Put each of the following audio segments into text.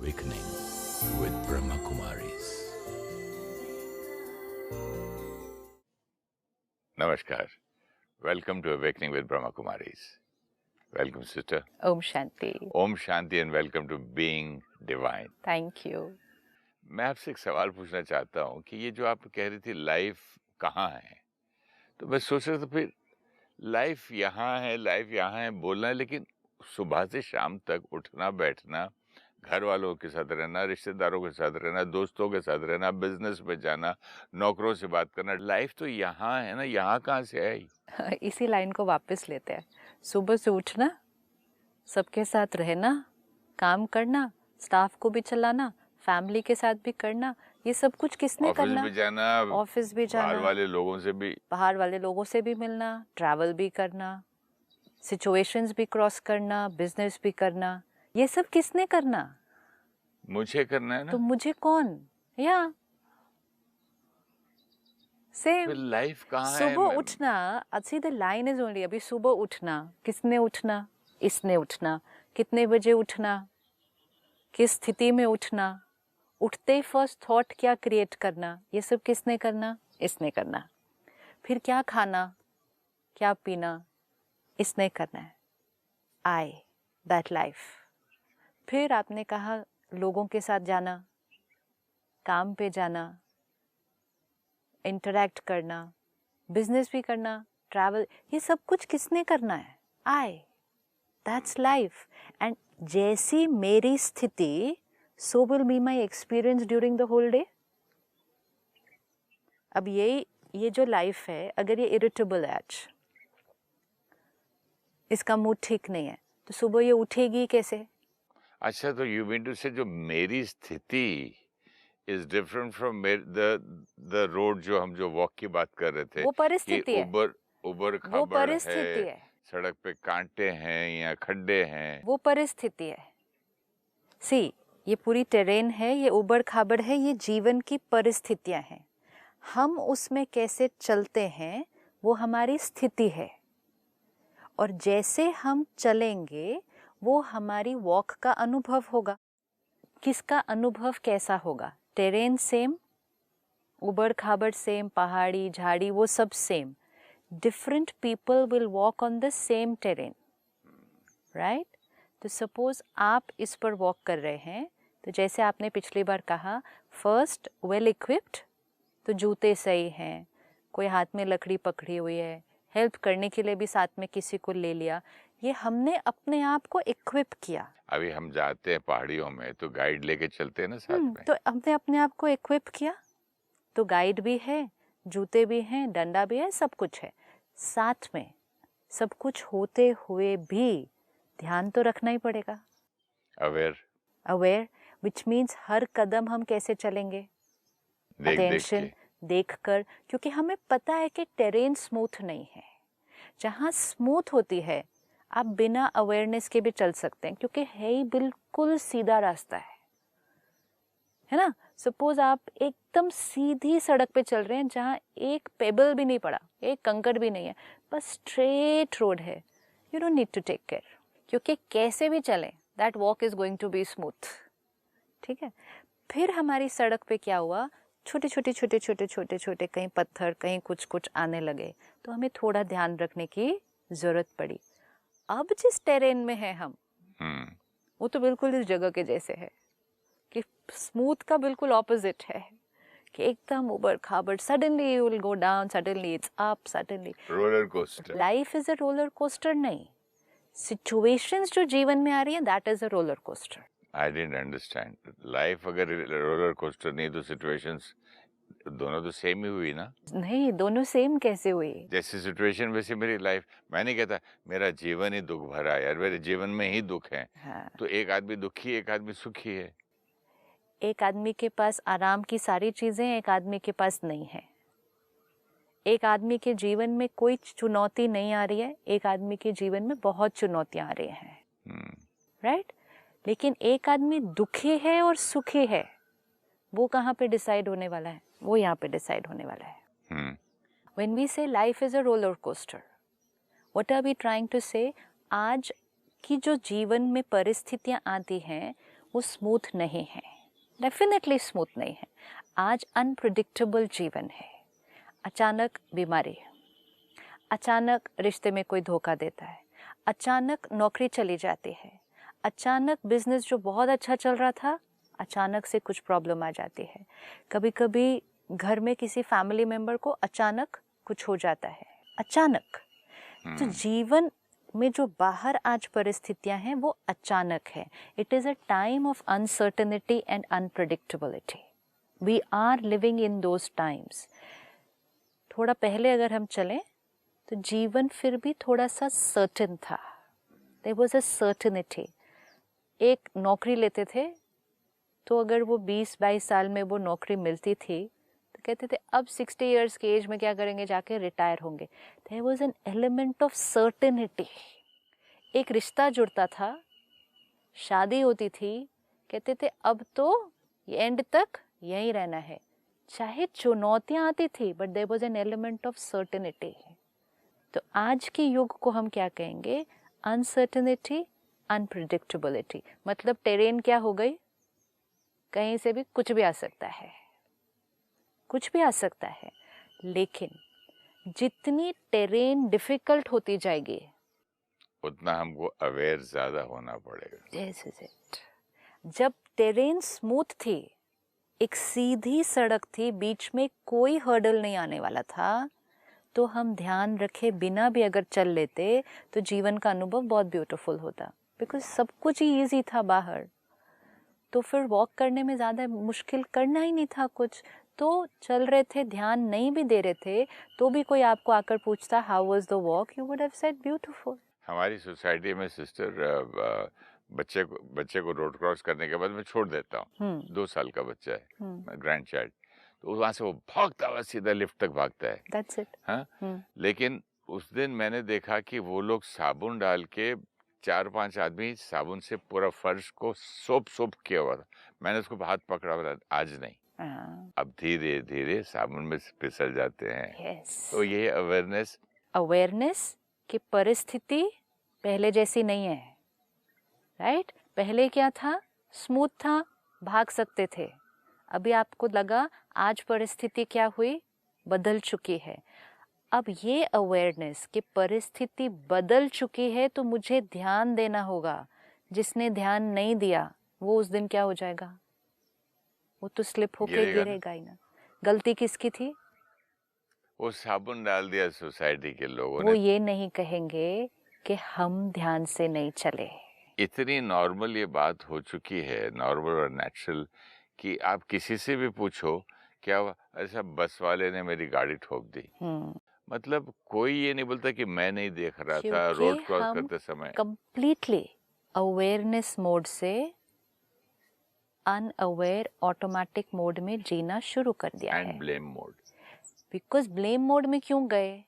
Awakening with Brahma Kumaris. Namaskar. Welcome to Awakening with Brahma Kumaris. Welcome, sister. Om Shanti. Om Shanti and welcome to Being Divine. Thank you. मैं आपसे एक सवाल पूछना चाहता हूँ कि ये जो आप कह रही थी लाइफ कहाँ है, तो मैं सोच रहा था फिर लाइफ यहाँ है बोलना है, लेकिन सुबह से शाम तक उठना बैठना, घर वालों के साथ रहना, रिश्तेदारों के साथ रहना, दोस्तों के साथ रहना, बिजनेस में जाना, नौकरों से बात करना, लाइफ तो यहाँ है ना, यहाँ कहाँ से है? इसी लाइन को वापस लेते हैं। सुबह से उठना, सबके साथ रहना, काम करना, स्टाफ को भी चलाना, फैमिली के साथ भी करना, ये सब कुछ किसने करना? ऑफिस भी जाना, बाहर वाले लोगों से भी मिलना, ट्रैवल भी करना, सिचुएशंस भी क्रॉस करना, बिजनेस भी करना, ये सब किसने करना? मुझे करना है ना। तो मुझे कौन? या सेम लाइफ कहाँ है? सुबह उठना, अच्छी द लाइन इज ओनली, अभी सुबह उठना, किसने उठना? इसने उठना। कितने बजे उठना? किस स्थिति में उठना? उठते ही फर्स्ट थॉट क्या क्रिएट करना? ये सब किसने करना? इसने करना। फिर क्या खाना, क्या पीना, इसने करना है। आई दैट लाइफ। फिर आपने कहा लोगों के साथ जाना, काम पे जाना, इंटरैक्ट करना, बिजनेस भी करना, ट्रैवल, ये सब कुछ किसने करना है? आई, दैट्स लाइफ। एंड जैसी मेरी स्थिति, so will be my experience during the whole day. अब ये जो लाइफ है, अगर ये इरिटेबल है आज, इसका मूड ठीक नहीं है, तो सुबह ये उठेगी कैसे? अच्छा, तो यू मीन टू से जो मेरी स्थिति is different from the road, जो वॉक की बात कर रहे थे, वो परिस्थिति है, उबर वो परिस्थिति है, सड़क पे कांटे हैं या खड्डे हैं, वो परिस्थिति है। सी, ये पूरी टेरेन है, ये उबड़ खाबड़ है, ये जीवन की परिस्थितियां हैं। हम उसमें कैसे चलते हैं वो हमारी स्थिति है, और जैसे हम चलेंगे वो हमारी वॉक का अनुभव होगा। किसका अनुभव कैसा होगा? टेरेन सेम, उबड़ खाबड़ सेम, पहाड़ी झाड़ी वो सब same. Different people will walk on the same terrain, right? तो सपोज आप इस पर वॉक कर रहे हैं, तो जैसे आपने पिछली बार कहा, फर्स्ट वेल इक्विप्ड, तो जूते सही हैं, कोई हाथ में लकड़ी पकड़ी हुई है, हेल्प करने के लिए भी साथ में किसी को ले लिया, ये हमने अपने आप को इक्विप किया। अभी हम जाते हैं पहाड़ियों में तो गाइड लेके चलते हैं ना साथ में, तो हमने अपने आप को इक्विप किया, तो गाइड भी है, जूते भी हैं, डंडा भी है, सब कुछ है। साथ में सब कुछ होते हुए भी ध्यान तो रखना ही पड़ेगा। अवेयर विच मीन्स हर कदम हम कैसे चलेंगे? अटेंशन, देख कर, क्योंकि हमें पता है कि टेरेन स्मूथ नहीं है। जहाँ स्मूथ होती है आप बिना अवेयरनेस के भी चल सकते हैं, क्योंकि है ही बिल्कुल सीधा रास्ता है ना? सपोज आप एकदम सीधी सड़क पे चल रहे हैं, जहाँ एक पेबल भी नहीं पड़ा, एक कंकड़ भी नहीं है, बस स्ट्रेट रोड है, you don't need to take care, क्योंकि कैसे भी चलें that walk is going to be smooth. ठीक है? फिर हमारी सड़क पे क्या हुआ, छोटे कहीं पत्थर, कहीं कुछ आने लगे, तो हमें थोड़ा ध्यान रखने की जरूरत पड़ी। अब जिस टेरेन में है हम, वो तो बिल्कुल इस जगह के जैसे है कि स्मूथ का बिल्कुल ऑपोजिट है, कि एकदम उबड़ खाबड़, suddenly you will go down, suddenly it's up, suddenly roller coaster. Life is a roller coaster नहीं, सिचुएशंस जो जीवन में आ रही है that is a roller coaster. I didn't understand. Life अगर रोलर कोस्टर नहीं तो सिचुएशंस दोनों तो सेम ही हुई ना? नहीं, दोनों सेम कैसे हुई? जैसी सिचुएशन वैसे मेरी लाइफ। मैं नहीं कहता मेरा जीवन ही दुख भरा है, यार मेरे जीवन में ही दुख है। हाँ। तो एक आदमी दुखी, एक आदमी सुखी है। एक आदमी के पास आराम की सारी चीजें, एक आदमी के पास नहीं है। एक आदमी के जीवन में कोई चुनौती नहीं आ रही है, एक आदमी के जीवन में बहुत चुनौतियां आ रही हैं, राइट? लेकिन एक आदमी दुखी है और सुखी है, वो कहाँ पे डिसाइड होने वाला है? वो यहाँ पे डिसाइड होने वाला है। When we say life is a roller coaster, what are we trying to say? आज की जो जीवन में परिस्थितियां आती हैं वो स्मूथ नहीं है, डेफिनेटली स्मूथ नहीं है। आज अनप्रिडिक्टेबल जीवन है। अचानक बीमारी, अचानक रिश्ते में कोई धोखा देता है, अचानक नौकरी चली जाती है, अचानक बिजनेस जो बहुत अच्छा चल रहा था अचानक से कुछ प्रॉब्लम आ जाती है। कभी कभी घर में किसी फैमिली मेंबर को अचानक कुछ हो जाता है, अचानक। तो जीवन में जो बाहर आज परिस्थितियां हैं वो अचानक है। It is a time of uncertainty and unpredictability. We are living in those times. थोड़ा पहले अगर हम चलें तो जीवन फिर भी थोड़ा सा सर्टेन था। There was a certainty. एक नौकरी लेते थे तो अगर वो 20-22 साल में वो नौकरी मिलती थी तो कहते थे अब 60 इयर्स की एज में क्या करेंगे, जाके रिटायर होंगे। There was an element of certainty. एक रिश्ता जुड़ता था, शादी होती थी, कहते थे अब तो एंड तक यहीं रहना है, चाहे चुनौतियां आती थी but there was an element of certainty. तो आज के युग को हम क्या कहेंगे, अनसर्टेनिटी, अनप्रिडिक्टेबिलिटी। मतलब टेरेन क्या हो गई, कहीं से भी कुछ भी आ सकता है, कुछ भी आ सकता है। लेकिन जितनी टेरेन डिफिकल्ट होती जाएगी उतना हमको अवेयर ज्यादा होना पड़ेगा। This is it. जब टेरेन स्मूथ थी, एक सीधी सड़क थी, बीच में कोई हर्डल नहीं आने वाला था, तो हम ध्यान रखे बिना भी अगर चल लेते तो जीवन का अनुभव बहुत ब्यूटीफुल होता। बिकॉज सब कुछ ही ईजी था बाहर, तो फिर वॉक करने में ज़्यादा मुश्किल करना ही नहीं था कुछ। तो चल रहे थे, ध्यान नहीं भी दे रहे थे, तो भी कोई आपको आकर पूछता how was the walk, you would have said beautiful. हमारी सोसाइटी में सिस्टर बच्चे को रोड क्रॉस करने के बाद मैं छोड़ देता हूँ। 2 साल का बच्चा है, ग्रैंड चाइल्ड, तो वहां से वो भागता हुआ सीधा लिफ्ट तक भागता है। That's it. हाँ, लेकिन उस दिन मैंने देखा कि वो लोग साबुन डाल के 4-5 आदमी साबुन से पूरा फर्श को सोप किया हुआ था। मैंने उसको हाथ पकड़ा हुआ था, आज नहीं, अब धीरे धीरे साबुन में फिसल जाते हैं। यस। तो ये अवेयरनेस कि परिस्थिति पहले जैसी नहीं है, राइट? पहले क्या था, स्मूथ था, भाग सकते थे। अभी आपको लगा आज परिस्थिति क्या हुई, बदल चुकी है। अब ये अवेयरनेस कि परिस्थिति बदल चुकी है तो मुझे ध्यान देना होगा। जिसने ध्यान नहीं दिया वो उस दिन क्या हो जाएगा, वो तो स्लिप होके गिरेगा ही ना। गलती किसकी थी, वो साबुन डाल दिया सोसाइटी के लोगों वो ने। ये नहीं कहेंगे कि हम ध्यान से नहीं चले। इतनी नॉर्मल ये बात हो चुकी है, नॉर्मल और नेचुरल, कि आप किसी से भी पूछो क्या ऐसा बस वाले ने मेरी गाड़ी ठोक दी, मतलब कोई ये नहीं बोलता कि मैं नहीं देख रहा था रोड क्रॉस करते समय। कंप्लीटली अवेयरनेस मोड से अनअवेयर ऑटोमेटिक मोड में जीना शुरू कर दिया है। And blame mode. Because blame mode में क्यों गए,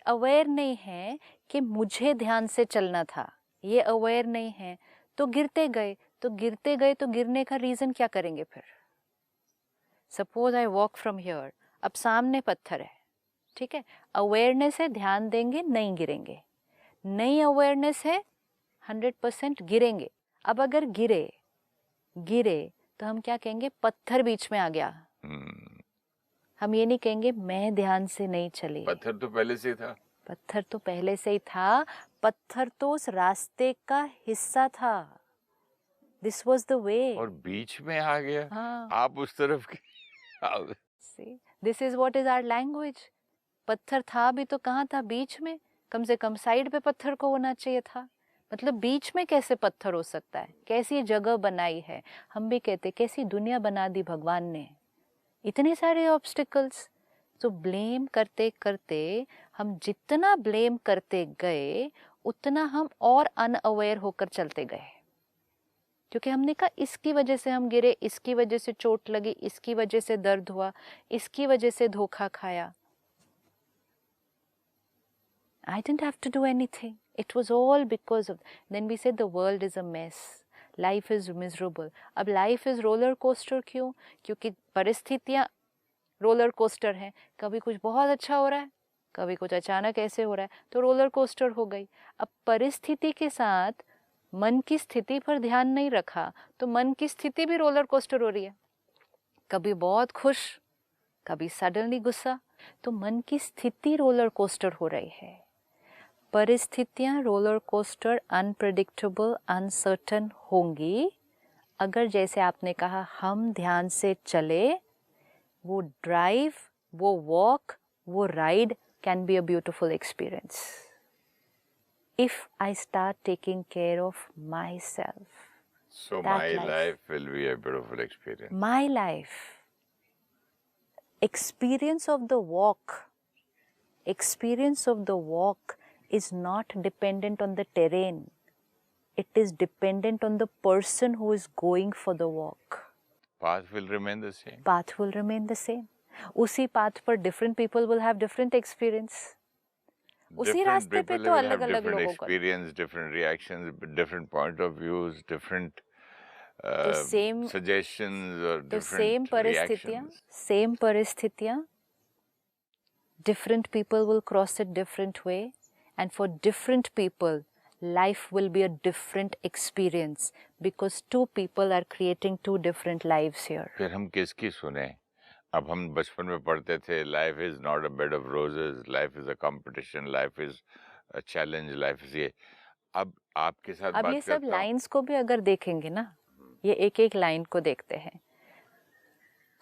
अवेयर नहीं है कि मुझे ध्यान से चलना था, ये अवेयर नहीं है तो गिरते गए। तो गिरने का रीजन क्या करेंगे फिर। Suppose I walk from here, अब सामने पत्थर है, ठीक है, अवेयरनेस है, ध्यान देंगे नहीं गिरेंगे। नई अवेयरनेस है, 100% गिरेंगे। अब अगर गिरे तो हम क्या कहेंगे, पत्थर बीच में आ गया। हम ये नहीं कहेंगे मैं ध्यान से नहीं चली, पत्थर तो पहले से था, पत्थर तो पहले से ही था, पत्थर तो उस रास्ते का हिस्सा था। दिस वॉज द वे, और बीच में आ गया। हाँ। आप उस तरफ की See, this is what is our language. पत्थर था भी तो कहाँ था, बीच में। कम से कम साइड पे पत्थर को होना चाहिए था। मतलब बीच में कैसे पत्थर हो सकता है, कैसी जगह बनाई है। हम भी कहते कैसी दुनिया बना दी भगवान ने, इतने सारे ऑब्स्टिकल्स। तो ब्लेम करते करते हम जितना ब्लेम करते गए उतना हम और अनअवेयर होकर चलते गए। क्योंकि हमने कहा इसकी वजह से हम गिरे, इसकी वजह से चोट लगी, इसकी वजह से दर्द हुआ, इसकी वजह से धोखा खाया। I didn't have to do anything. It was all because of. Then we said the world is a mess. Life is miserable. अब life is roller coaster क्यों? क्योंकि परिस्थितियाँ रोलर कोस्टर हैं। कभी कुछ बहुत अच्छा हो रहा है, कभी कुछ अचानक ऐसे हो रहा है, तो रोलर कोस्टर हो गई। अब परिस्थिति के साथ मन की स्थिति पर ध्यान नहीं रखा तो मन की स्थिति भी रोलर कोस्टर हो रही है, कभी बहुत खुश, कभी सडनली गुस्सा। तो मन की स्थिति रोलर कोस्टर हो रही है। परिस्थितियां रोलर कोस्टर, अनप्रेडिक्टेबल, अनसर्टन होंगी अगर, जैसे आपने कहा, हम ध्यान से चले। वो ड्राइव, वो वॉक, वो ride can be a beautiful experience if I start taking care of myself. So That my life. life will be a beautiful experience. My life. Experience of the walk. Experience of the walk is not dependent on the terrain. It is dependent on the person who is going for the walk. Path will remain the same. Path will remain the same. उसी path पर different people will have different experience. उसी Different रास्ते पे people तो will अलग have अलग different लोगों का। experience, different reactions, different point of views, different तो same suggestions or तो सेम different परिस्थितियां, reactions. सेम परिस्थितियां, different people will cross it different way, and for different people life will be a different experience because two people are creating two different lives here. फिर हम किसकी सुने? अब हम बचपन में पढ़ते थे, life is not a bed of roses, life is a competition, life is a challenge, life is ये। अब आपके साथ अब बात ये सब करता हूँ, लाइंस को भी अगर देखेंगे ना, ये एक एक लाइन को देखते हैं।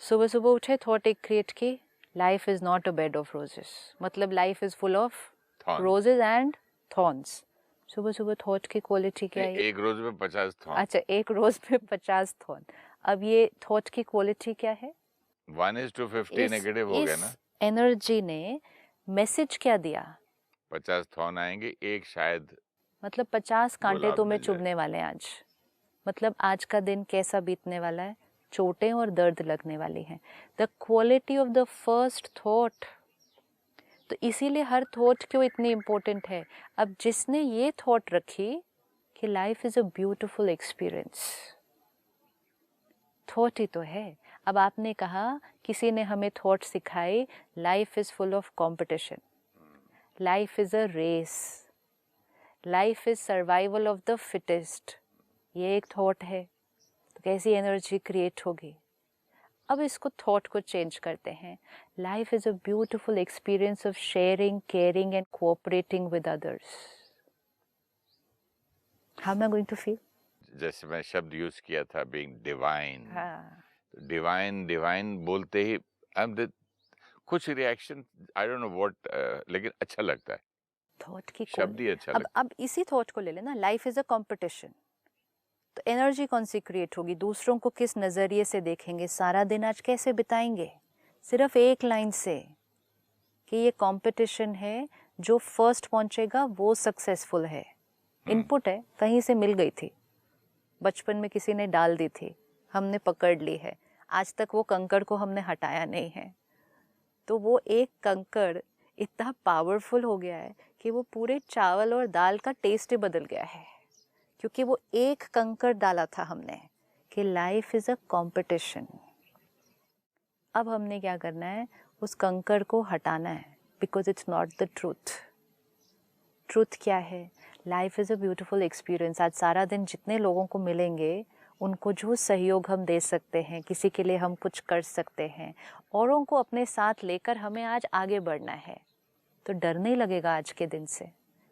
सुबह सुबह उठे, थॉट एक क्रिएट की, life is not a bed of roses, मतलब life is full of thorn. Roses and thorns. सुबह सुबह थॉट की क्वालिटी क्या है? एक रोज में 50 थॉर्न। अच्छा, एक रोज में 50 थॉर्न। अब ये थॉट की क्वालिटी क्या है? 1:50 नेगेटिव हो गया ना। इस एनर्जी ने मैसेज क्या दिया? 50 थॉर्न आएंगे, एक शायद मतलब 50 कांटे गुलाब तुम्हें मिल जाए। चुभने वाले हैं आज। मतलब आज का दिन कैसा बीतने वाला है? चोटें और दर्द लगने वाली हैं। The quality of the first thought. तो इसीलिए हर थॉट क्यों इतनी इम्पोर्टेंट है? अब जिसने ये थॉट रखी कि life is a beautiful experience, thought ही तो है। अब आपने कहा किसी ने हमें थॉट सिखाई, life is full of competition, life is a race, life is survival of the fittest. ये एक थॉट है, तो कैसी एनर्जी क्रिएट होगी? अब इसको थॉट को चेंज करते हैं। Life is a beautiful experience of sharing, caring and cooperating with others. How am I going to feel? जैसे मैं शब्द यूज किया था, बीइंग डिवाइन। हाँ, डिवाइन डिवाइन बोलते ही कुछ reaction, I don't know what, लेकिन अच्छा लगता है, थॉट की शब्द ही अच्छा अब लगता है। अब इसी थॉट को ले लेना, लाइफ इज अ कंपटीशन। तो एनर्जी कौन सी क्रिएट होगी? दूसरों को किस नजरिए से देखेंगे? सारा दिन आज कैसे बिताएंगे? सिर्फ एक लाइन से कि ये कंपटीशन है, जो फर्स्ट पहुंचेगा वो सक्सेसफुल है। इनपुट है, कहीं से मिल गई थी, बचपन में किसी ने डाल दी थी, हमने पकड़ ली है, आज तक वो कंकड़ को हमने हटाया नहीं है। तो वो एक कंकड़ इतना पावरफुल हो गया है कि वो पूरे चावल और दाल का टेस्ट ही बदल गया है, क्योंकि वो एक कंकड़ डाला था हमने कि लाइफ इज अ कंपटीशन। अब हमने क्या करना है? उस कंकड़ को हटाना है, because it's not the truth. Truth क्या है? Life is a beautiful experience. आज सारा दिन जितने लोगों को मिलेंगे, उनको जो सहयोग हम दे सकते हैं, किसी के लिए हम कुछ कर सकते हैं, औरों को अपने साथ लेकर हमें आज आगे बढ़ना है। तो डर नहीं लगेगा आज के दिन से।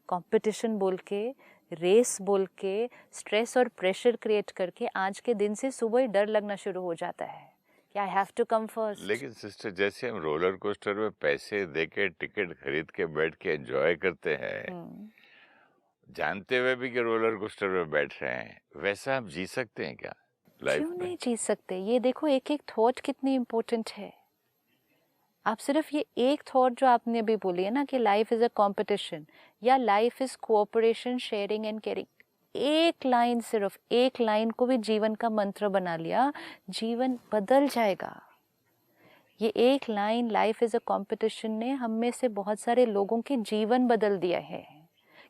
कंपटीशन बोल के, रेस बोल के, स्ट्रेस और प्रेशर क्रिएट करके आज के दिन से सुबह ही डर लगना शुरू हो जाता है कि I have to come first. लेकिन सिस्टर, जैसे हम रोलर कोस्टर में पैसे देके टिकट खरीद के बैठ के एंजॉय करते हैं, जानते हुए भी कि रोलर कोस्टर में बैठ रहे हैं, वैसा हम जी सकते हैं क्या लाइफ क्यों में? नहीं जी सकते? ये देखो, एक एक थॉट कितनी इम्पोर्टेंट है। आप सिर्फ ये एक थॉट जो आपने अभी बोली है ना कि लाइफ इज अ कंपटीशन या life is cooperation, sharing and caring, एक लाइन, सिर्फ एक लाइन को भी जीवन का मंत्र बना लिया, जीवन बदल जाएगा। ये एक line, life is a competition, ने हम में से बहुत सारे लोगों के जीवन बदल दिया है,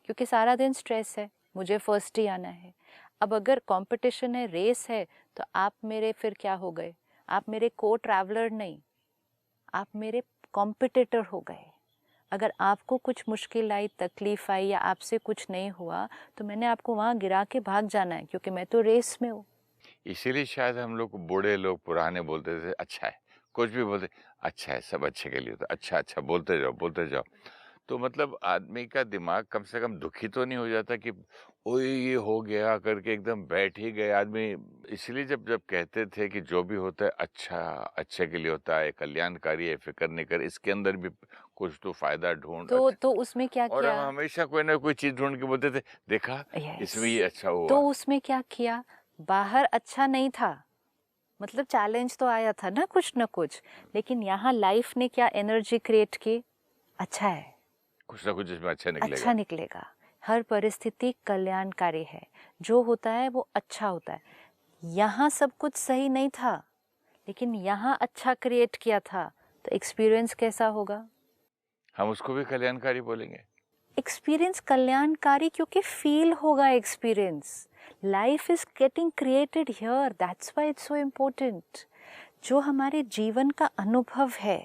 क्योंकि सारा दिन स्ट्रेस है, मुझे फर्स्ट ही आना है। अब अगर कंपटीशन है, रेस है, तो आप मेरे फिर क्या हो गए? आप मेरे को ट्रैवलर नहीं, आप मेरे कॉम्पिटिटर हो गए। अगर आपको कुछ मुश्किल आई, तकलीफ आई या आपसे कुछ नहीं हुआ तो मैंने आपको वहाँ गिरा के भाग जाना है, क्योंकि मैं तो रेस में हूँ। इसीलिए शायद हम लोग को बूढ़े लोग पुराने बोलते थे अच्छा है, कुछ भी बोलते अच्छा है, सब अच्छे के लिए होता है, अच्छा अच्छा बोलते जाओ बोलते जाओ। तो मतलब आदमी का दिमाग कम से कम दुखी तो नहीं हो जाता कि ओए ये हो गया करके एकदम बैठ ही गए आदमी। इसलिए जब जब कहते थे कि जो भी होता है अच्छा अच्छे के लिए होता है, कल्याणकारी है, फिक्र नहीं कर, इसके अंदर भी कुछ तो फायदा ढूंढ अच्छा। तो उसमें क्या और किया? हम हमेशा कोई ना कोई चीज ढूंढ के बोलते थे देखा यस। इसमें ये अच्छा तो हुआ। उसमें क्या किया? बाहर अच्छा नहीं था, मतलब चैलेंज तो आया था ना कुछ ना कुछ, लेकिन यहाँ लाइफ ने क्या एनर्जी क्रिएट की? अच्छा है, कुछ ना कुछ इसमें अच्छा निकलेगा। अच्छा निकलेगा। हर परिस्थिति कल्याणकारी है, जो होता है वो अच्छा होता है। यहाँ सब कुछ सही नहीं था, लेकिन यहाँ अच्छा क्रिएट किया था, तो एक्सपीरियंस कैसा होगा? हम उसको भी कल्याणकारी बोलेंगे। एक्सपीरियंस कल्याणकारी, क्योंकि फील होगा experience. Life is getting created here, that's why it's so important. जो हमारे जीवन का अनुभव है,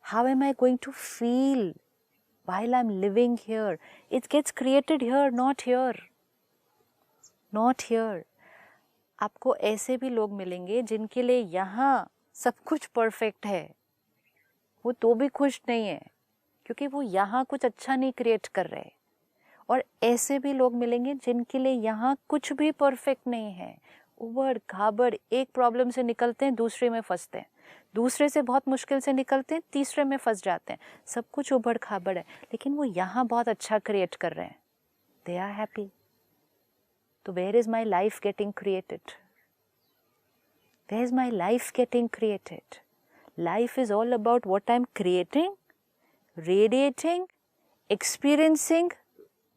how am I going to feel while I'm living here, it gets created here, not here, not here. आपको ऐसे भी लोग मिलेंगे जिनके लिए यहाँ सब कुछ परफेक्ट है, वो तो भी खुश नहीं है, क्योंकि वो यहाँ कुछ अच्छा नहीं क्रिएट कर रहे। और ऐसे भी लोग मिलेंगे जिनके लिए यहाँ कुछ भी परफेक्ट नहीं है, उबड़ खाबड़, एक प्रॉब्लम से निकलते हैं दूसरे में फंसते हैं, दूसरे से बहुत मुश्किल से निकलते हैं तीसरे में फंस जाते हैं, सब कुछ उबड़ खाबड़ है, लेकिन वो यहाँ बहुत अच्छा क्रिएट कर रहे हैं, दे आर हैप्पी। तो where is my life getting created? Where is my life getting created? Life is all about what I am creating, radiating, experiencing,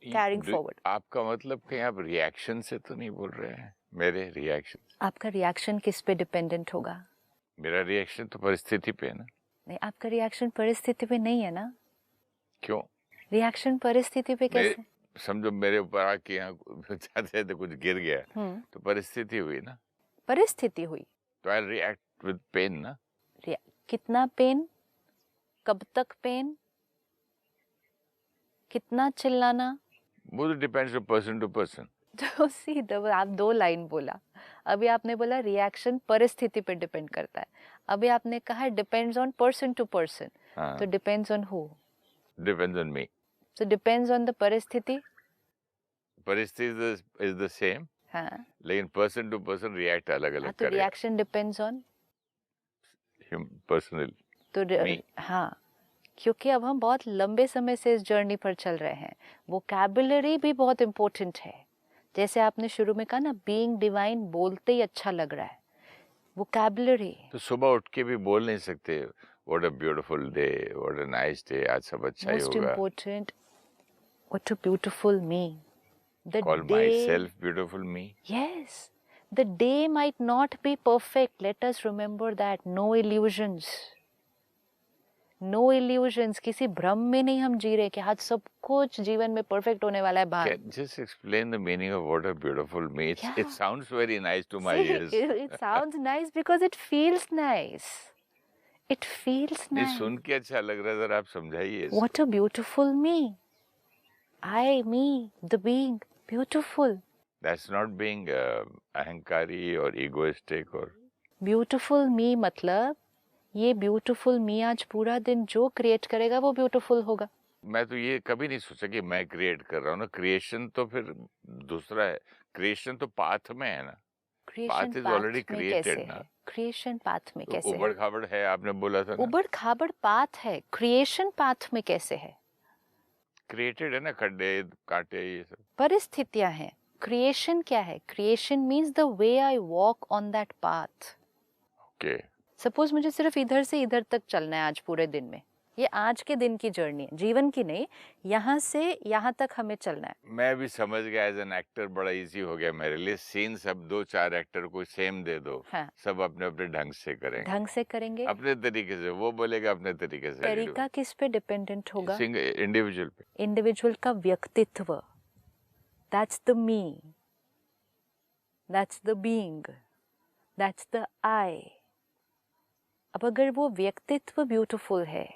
carrying forward. आपका मतलब कहीं आप रिएक्शन से तो नहीं बोल रहे हैं? मेरे रिएक्शन, आपका रिएक्शन किस पे डिपेंडेंट होगा? मेरा रिएक्शन तो परिस्थिति पे है ना। नहीं, आपका रिएक्शन परिस्थिति पे नहीं है ना। क्यों? रिएक्शन परिस्थिति पे कैसे? समझो मेरे ऊपर आके यहाँ जाते तो कुछ गिर गया तो परिस्थिति हुई ना, परिस्थिति हुई तो आई रिएक्ट विद पेन ना। कितना पेन, कब तक पेन, कितना चिल्लाना, वो तो डिपेंड्स पर्सन टू पर्सन। तो सीधा आप दो लाइन बोला। अभी आपने बोला रिएक्शन परिस्थिति पे डिपेंड करता है, अभी आपने कहा depends on person to person, तो depends on who? Depends on me. So depends on the परिस्थिति। परिस्थिति इज द सेम, हाँ, लेकिन पर्सन टू पर्सन रिएक्ट अलग अलग तो करेगा। Reaction depends on personal. तो हाँ, क्योंकि अब हम बहुत लंबे समय से इस जर्नी पर चल रहे हैं, वोकैबुलरी भी बहुत इम्पोर्टेंट है। जैसे आपने शुरू में कहा ना, बीइंग डिवाइन बोलते ही अच्छा लग रहा है, वोकैबुलरी। तो सुबह उठ के भी बोल नहीं सकते what a beautiful day, what a nice day, आज सब अच्छा ही मोस्ट होगा। Important, what a beautiful me, the call my self beautiful me. yes, the day might not be perfect, let us remember that. No illusions, no illusions, किसी भ्रम में नहीं हम जी रहे कि आज सब कुछ जीवन में परफेक्ट होने वाला है बाहर। Just explain the meaning of what a beautiful me. It sounds very nice to my ears. It sounds nice because it feels nice. It feels ये nice. सुन के अच्छा लग रहा है, जरा आप समझाइए इसको। What a beautiful me. I, me, the being, beautiful. That's not being अहंकारी और egoistic और Beautiful me मतलब ये ब्यूटीफुल मी आज पूरा दिन जो क्रिएट करेगा वो ब्यूटीफुल होगा। मैं तो ये कभी नहीं सोचा कि मैं क्रिएट कर रहा हूँ ना। क्रिएशन तो फिर दूसरा है, क्रिएशन तो पाथ में है ना। पाथ इज ऑलरेडी क्रिएटेड ना। क्रिएशन पाथ में तो कैसे उबड़ खाबड़ है, आपने बोला था ना। उबड़ खाबड़ पाथ है, क्रिएशन पाथ में कैसे है? क्रिएटेड है ना, खड्डे कांटे ये सब परिस्थितियां हैं। क्रिएशन क्या है? Creation means the way I walk on that path. Okay. Suppose मुझे सिर्फ इधर से इधर तक चलना है आज पूरे दिन में, ये आज के दिन की जर्नी है, जीवन की नहीं, यहाँ से यहाँ तक हमें चलना है। मैं भी समझ गया, एज एन एक्टर बड़ा इजी हो गया मेरे लिए। सीन सब 2-4 एक्टर को सेम दे दो। हाँ। सब अपने अपने ढंग से करेंगे, अपने तरीके से, वो बोलेगा अपने तरीके से। तरीका किस पे डिपेंडेंट होगा? इंडिविजुअल पे। इंडिविजुअल का व्यक्तित्व, that's the me, that's the being, that's the I. अब अगर वो व्यक्तित्व ब्यूटीफुल है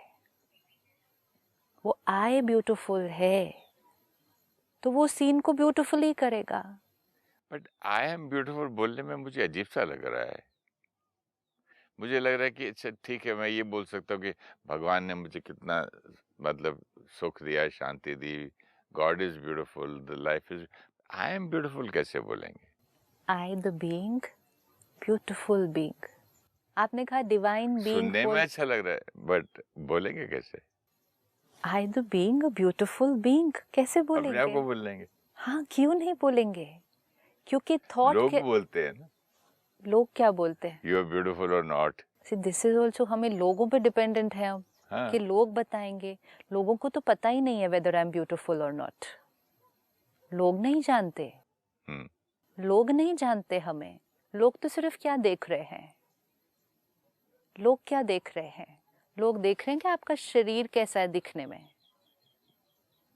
वो आई ब्यूटीफुल है तो वो सीन को ब्यूटीफुल ही करेगा। बट आई एम ब्यूटीफुल बोलने में मुझे अजीब सा लग रहा है। मुझे लग रहा है कि अच्छा ठीक है, मैं ये बोल सकता हूँ कि भगवान ने मुझे कितना मतलब सुख दिया, शांति दी, God is beautiful, the life is. I am beautiful कैसे बोलेंगे? I the being, beautiful being. आपने कहा डिवाइन बीइंग सुनने में बोल, अच्छा लग रहा है बट बोलेंगे कैसे? I the being a beautiful being कैसे अपने आप बोलेंगे? को बोल लेंगे। हाँ, क्यों नहीं बोलेंगे? क्योंकि थॉट लोग के बोलते हैं ना, लोग क्या बोलते हैं? यू आर ब्यूटीफुल और not. See this is also, हमें लोगों पे डिपेंडेंट है हम, हाँ, कि लोग बताएंगे। लोगों को तो पता ही नहीं है वेदर आई एम ब्यूटीफुल और नॉट। लोग नहीं जानते, लोग नहीं जानते हमें। लोग तो सिर्फ क्या देख रहे हैं? लोग क्या देख रहे हैं? लोग देख रहे हैं कि आपका शरीर कैसा है दिखने में।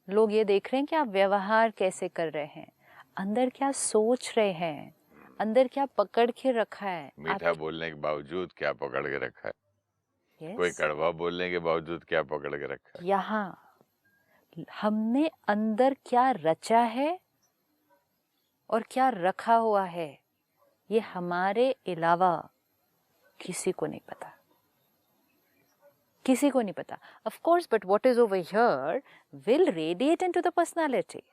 लोग ये देख रहे हैं कि आप व्यवहार कैसे कर रहे हैं, अंदर क्या सोच रहे हैं, अंदर क्या पकड़ के रखा है। मीठा बोलने के बावजूद क्या पकड़ के रखा है, कोई कड़वा बोलने के बावजूद क्या पकड़ के रखा है। यहाँ हमने अंदर क्या रचा है और क्या रखा हुआ है, ये हमारे अलावा किसी को नहीं पता, किसी को नहीं पता। Of course, but what is over here will radiate into the personality.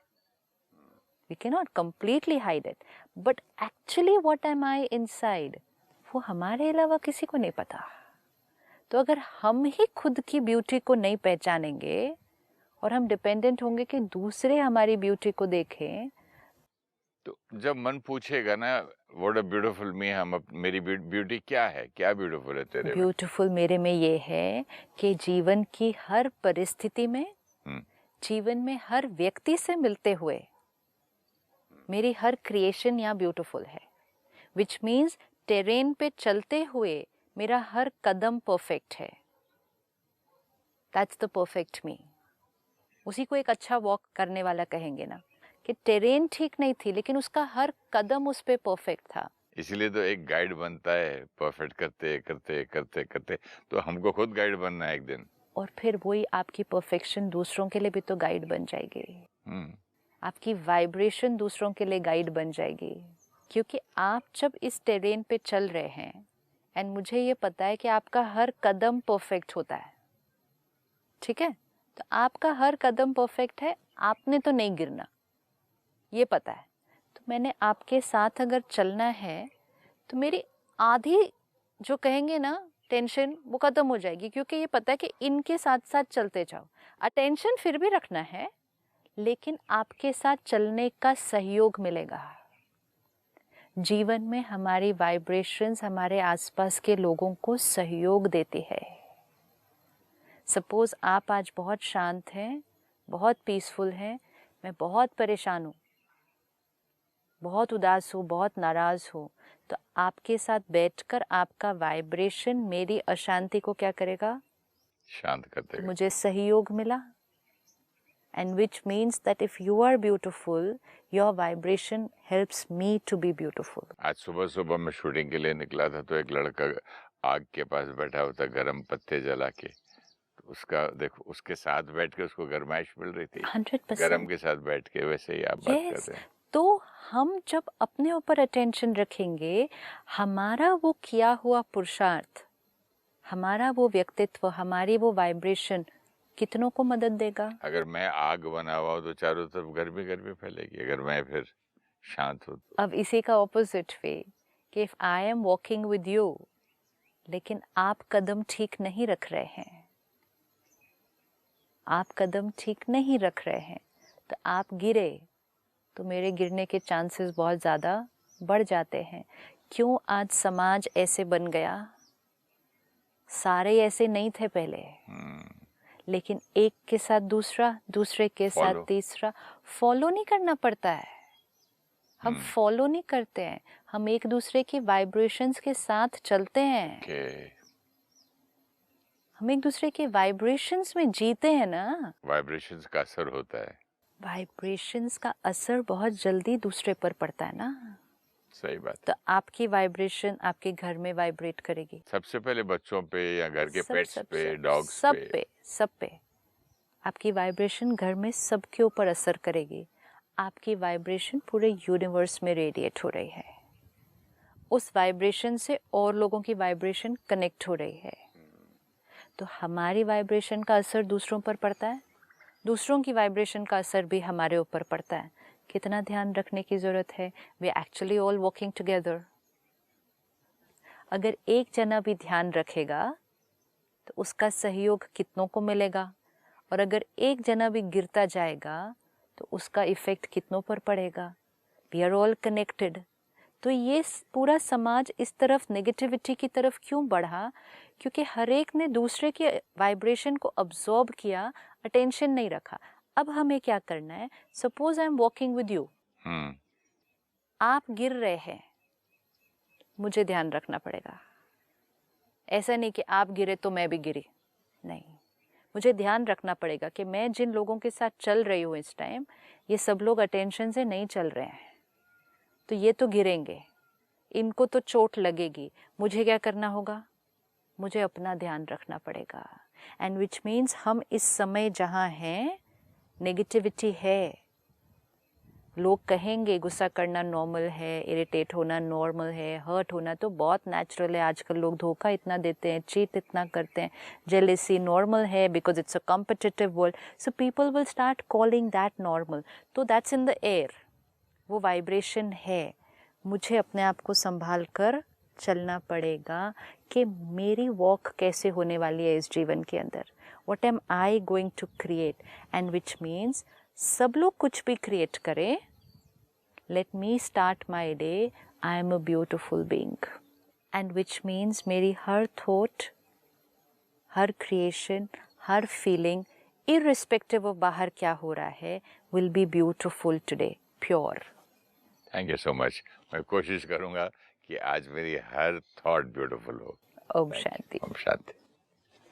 We cannot completely hide it. But actually what am I inside, वो हमारे अलावा किसी को नहीं पता। तो अगर हम ही खुद की ब्यूटी को नहीं पहचानेंगे और हम डिपेंडेंट होंगे कि दूसरे हमारी ब्यूटी को देखें, तो जब मन पूछेगा ना व्हाट अ ब्यूटीफुल मी, हम मेरी ब्यूटी क्या है, क्या ब्यूटीफुल है तेरे में? ब्यूटीफुल मेरे में ये है कि जीवन की हर परिस्थिति में, जीवन में हर व्यक्ति से मिलते हुए मेरी हर क्रिएशन यहाँ ब्यूटीफुल है। विच मीन्स टेरेन पे चलते हुए मेरा हर कदम परफेक्ट है। दैट्स द परफेक्ट मी। उसी को एक अच्छा वॉक करने वाला कहेंगे ना, कि टेरेन ठीक नहीं थी लेकिन उसका हर कदम उस पे परफेक्ट था। इसलिए तो एक गाइड बनता है, परफेक्ट करते करते करते करते, तो हमको खुद गाइड बनना है एक दिन। और फिर वही आपकी परफेक्शन दूसरों के लिए भी तो गाइड बन जाएगी। आपकी वाइब्रेशन दूसरों के लिए गाइड बन जाएगी, क्योंकि आप जब इस टेरेन पे चल रहे हैं एंड मुझे ये पता है कि आपका हर कदम परफेक्ट होता है, ठीक है? तो आपका हर कदम परफेक्ट है, आपने तो नहीं गिरना, ये पता है। तो मैंने आपके साथ अगर चलना है तो मेरी आधी जो कहेंगे ना टेंशन वो खत्म हो जाएगी, क्योंकि ये पता है कि इनके साथ साथ चलते जाओ। अटेंशन फिर भी रखना है लेकिन आपके साथ चलने का सहयोग मिलेगा। जीवन में हमारी वाइब्रेशंस हमारे आसपास के लोगों को सहयोग देती है। सपोज आप आज बहुत शांत हैं, बहुत पीसफुल हैं, मैं बहुत परेशान हूँ, बहुत उदास हूँ, बहुत नाराज हूँ, तो आपके साथ बैठकर आपका वाइब्रेशन मेरी अशांति को क्या करेगा? शांत कर देगा। तो मुझे सहयोग मिला। And which means that if you are beautiful, your vibration helps me to be beautiful. आज सुबह सुबह मैं शूटिंग के लिए निकला था तो एक लड़का आग के पास बैठा हुआ था, गर्म पत्ते जला के। तो उसका देखो, उसके साथ बैठ के उसको गर्माइश मिल रही थी। 100%। गरम के साथ बैठ के, वैसे ही आप बात करते हैं। तो हम जब अपने ऊपर अटेंशन रखेंगे, हमारा वो किया हुआ पुरुषार्थ, हमारा वो व्यक्तित्व, हमारी वो वाइब्रेशन कितनों को मदद देगा। अगर मैं आग बना हुआ हूं तो चारों तरफ गर्मी गर्मी फैलेगी, अगर मैं फिर शांत हूं तो। अब इसी का ऑपोजिट वे, कि if I am walking with you लेकिन आप कदम ठीक नहीं रख रहे हैं, आप कदम ठीक नहीं रख रहे हैं, तो आप गिरे तो मेरे गिरने के चांसेस बहुत ज़्यादा बढ़ जाते हैं। क्यों आज समाज ऐसे बन गया? सारे ऐसे नहीं थे पहले, लेकिन एक के साथ दूसरा, दूसरे के साथ तीसरा। फॉलो नहीं करना पड़ता है, हम फॉलो नहीं करते हैं, हम एक दूसरे की वाइब्रेशंस के साथ चलते हैं। हम एक दूसरे के वाइब्रेशंस में जीते हैं ना। वाइब्रेशंस का असर होता है, वाइब्रेशंस का असर बहुत जल्दी दूसरे पर पड़ता है ना। सही बात। तो आपकी वाइब्रेशन आपके घर में वाइब्रेट करेगी, सबसे पहले बच्चों पे या घर के पेट्स पे, डॉग्स सब पे, सब पे। आपकी वाइब्रेशन घर में सबके ऊपर असर करेगी। आपकी वाइब्रेशन पूरे यूनिवर्स में रेडिएट हो रही है। उस वाइब्रेशन से और लोगों की वाइब्रेशन कनेक्ट हो रही है। तो हमारी वाइब्रेशन का असर दूसरों पर पड़ता है, दूसरों की वाइब्रेशन का असर भी हमारे ऊपर पड़ता है। कितना ध्यान रखने की ज़रूरत है। We actually all working together. अगर एक जना भी ध्यान रखेगा तो उसका सहयोग कितनों को मिलेगा, और अगर एक जना भी गिरता जाएगा तो उसका इफ़ेक्ट कितनों पर पड़ेगा। We are all connected. तो ये पूरा समाज इस तरफ नेगेटिविटी की तरफ क्यों बढ़ा? क्योंकि हर एक ने दूसरे के वाइब्रेशन को अब्जॉर्ब किया, अटेंशन नहीं रखा। अब हमें क्या करना है? Suppose I am walking with you, आप गिर रहे हैं, मुझे ध्यान रखना पड़ेगा। ऐसा नहीं कि आप गिरे तो मैं भी गिरी, नहीं, मुझे ध्यान रखना पड़ेगा कि मैं जिन लोगों के साथ चल रही हूँ इस टाइम, ये सब लोग अटेंशन से नहीं चल रहे हैं, तो ये तो गिरेंगे, इनको तो चोट लगेगी। मुझे क्या करना होगा? मुझे अपना ध्यान रखना पड़ेगा। एंड विच मीन्स हम इस समय जहाँ हैं, नेगेटिविटी है। लोग कहेंगे गुस्सा करना नॉर्मल है, इरिटेट होना नॉर्मल है, हर्ट होना तो बहुत नेचुरल है। आजकल लोग धोखा इतना देते हैं, चीट इतना करते हैं, जेलेसी नॉर्मल है because it's a competitive world. So people will start calling that normal. तो दैट्स इन द एयर, वो वाइब्रेशन है। मुझे अपने आप को संभाल कर चलना पड़ेगा कि मेरी वॉक कैसे होने वाली है इस जीवन के अंदर। What am I going to create, and which means सब लोग कुछ भी क्रिएट करें, let me start my day, I am a beautiful being. And which means मेरी हर थॉट, हर क्रिएशन, हर फीलिंग, इररिस्पेक्टिव ऑफ बाहर क्या हो रहा है, will be beautiful today, pure. Thank you so much. मैं कोशिश करूंगा कि आज मेरी हर थॉट ब्यूटीफुल हो। ओम शांति। ओम शांति।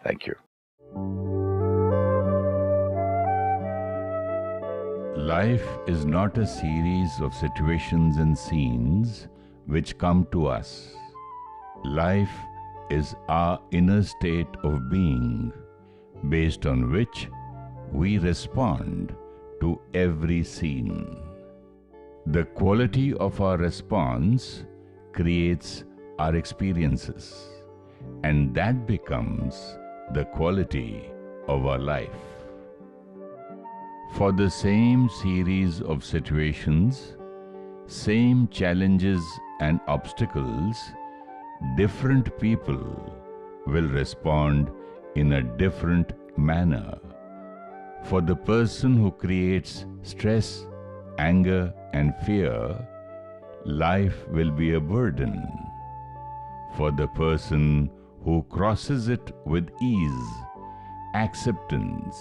Thank you. Life is not a series of situations and scenes which come to us. Life is our inner state of being, based on which we respond to every scene. The quality of our response creates our experiences, and that becomes the quality of our life. For the same series of situations, same challenges and obstacles, different people will respond in a different manner. For the person who creates stress, anger, and fear, life will be a burden. For the person who crosses it with ease, acceptance,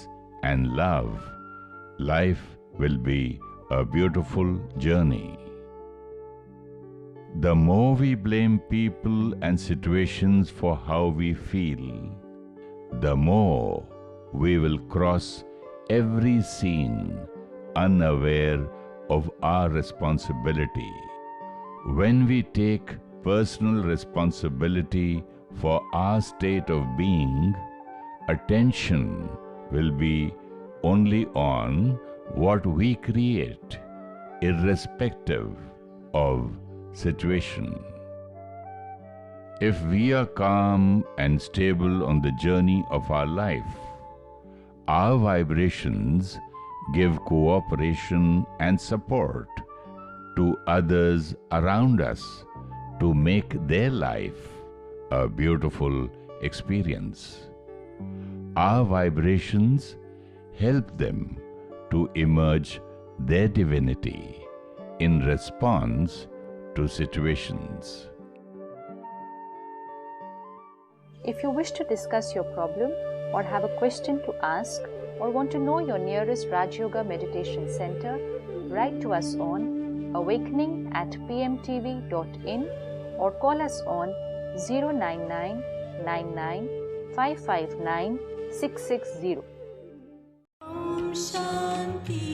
and love, life will be a beautiful journey. The more we blame people and situations for how we feel, the more we will cross every scene unaware of our responsibility. When we take personal responsibility for our state of being, attention will be only on what we create, irrespective of situation. If we are calm and stable on the journey of our life, our vibrations give cooperation and support to others around us to make their life a beautiful experience. Our vibrations help them to emerge their divinity in response to situations. If you wish to discuss your problem or have a question to ask or want to know your nearest Raj Yoga Meditation Center, write to us on awakening@pmtv.in or call us on 099 99 559 660. Shanti.